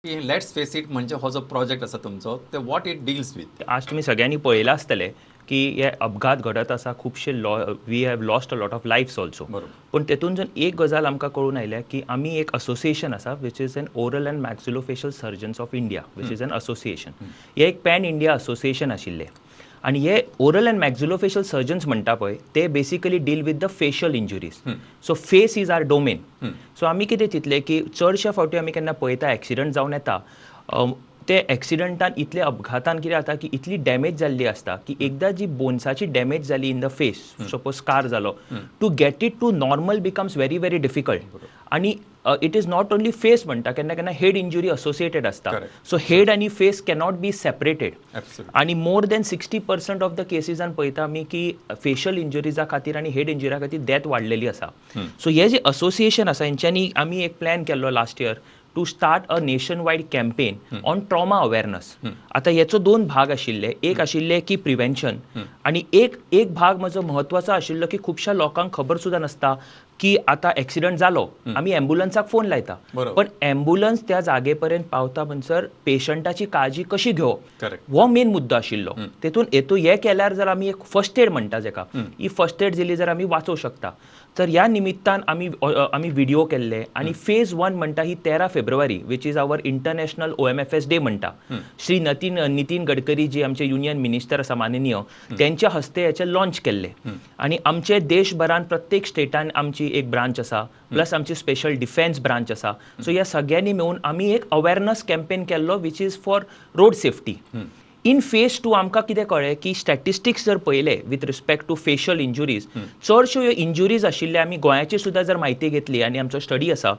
Let's face it म्हणजे हो जो प्रोजेक्ट आसा तुमचो ते व्हॉट इट डील्स विथ. आज तुम्ही सगळ्यांनी पळयलां आसतलें की हे अपघात घडत आसा खुबशे we have lost a lot of lives also. बरोबर. पण तेतूंतल्यान एक गजाल आमकां कळून आयल्या की आमी एक असोसिएशन आसा which is an oral and maxillofacial surgeons of India which is an association. हे एक पॅन इंडिया असोसिएशन आशिल्लें आणि हे ओरल अँड मॅक्सिलोफेशियल सर्जन्स म्हणटा पळय ते basically deal with the facial injuries. So face is our domain. So आमी कितें चिंतलें की चडशे फावटी आमी केन्ना पळयता एक्सिडंट जावन येता ते एक्सिडंटान इतले अपघातान कितें जाता की इतली डॅमेज जाल्ली आसता की एकदां जी बोन्साची डॅमेज जाली in the face suppose scar जालो to get it to normal becomes very very difficult. आणि it is not only face म्हणटा केन्ना केन्ना हेड इंजुरी असोसिएटेड आसता. सो हेड आनी फेस कॅनॉट बी सेपरेटेड. आणि मोर दॅन 60% ऑफ द केसीसान पळयता आमी की फेशियल इंजुरीजा खातीर आनी हेड इंजुरी खातीर डेथ वाडलेली आसा. सो हे जे असोसिएशन आसा हेंच्यांनी आमी एक प्लॅन केल्लो last year to start a nationwide campaign on trauma awareness. आता हेचो दोन भाग आशिल्ले. एक आशिल्ले की प्रिव्हेन्शन आणि एक भाग म्हजो म्हत्वाचो आशिल्लो की खुबशा लोकांक खबर सुद्दां नासता की आतां एक्सिडंट जालो आमी एम्बुलन्साक फोन लायता पण एम्बुलन्स त्या जागे पर्यंत पावता म्हणसर पेशंटाची काळजी कशी घेवप हो मेन मुद्दो आशिल्लो. तेतून हे केल्यार जर आमी एक फर्स्ट एड म्हणटा जेका ही फर्स्ट एड दिली जर आमी वाचोवंक शकता. तर ह्या निमित्तान आमी व्हिडिओ केल्ले आणि फेज 1 म्हणटा ही 13 फेब्रुवारी which is our international OMFS day म्हणटा. श्री नितीन गडकरी जी आमचे युनियन मिनिस्टर आसा माननीय त्यांच्या हस्ते हेचे लॉन्च केल्ले. आणि आमचे देशभरान प्रत्येक स्टेटान आमची एक ब्रांच आसा प्लस आमची स्पेशल डिफेन्स ब्रांच आसा. सो ह्या सगळ्यांनी मेळून आमी एक अवेअरनेस कॅम्पेन केल्लो which is for road safety. In phase 2 आमकां कितें कळ्ळें की स्टॅटिस्टिक्स जर पळयले with respect to facial injuries चडश्यो ह्यो इंजुरीज आशिल्ले आमी गोंयाची सुद्दां जर म्हायती घेतली आनी आमचो स्टडी आसा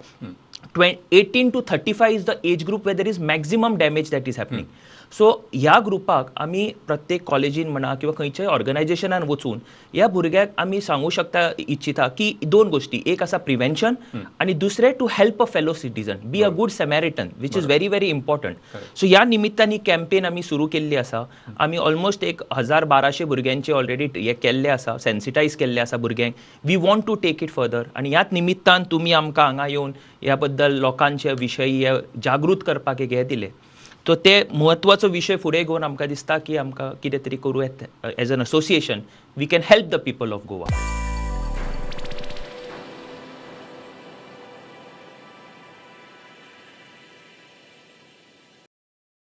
18 to 35 is the age group where there is maximum damage that is happening. So ह्या ग्रुपाक आमी प्रत्येक कॉलेजीन म्हणा किंवा खंयच्याय ऑर्गनायझेशनान वचून ह्या भुरग्याक आमी सांगू शकता इच्छिता की दोन गोष्टी एक आसा प्रिव्हेन्शन आणि दुसरे to help a fellow citizen be a good Samaritan which is very very important. So ह्या निमित्तान ही कॅम्पेन आमी सुरू केल्ली आसा. आमी ऑलमोस्ट 1200 भुरग्यांचे ऑलरेडी हे केल्ले आसा सेन्सिटायज केल्ले आसा भुरग्यांक. We want to take it further आणि ह्याच निमित्तान तुमी आमकां हांगा येवन ह्या बद्दल लोकांच्या विशयी जागृत करपाक एक हे दिले. तो ते म्हत्वाचो विशय फुडें घेवन आमकां दिसता की आमकां कितें तरी करूं as an association we can help the people of Goa.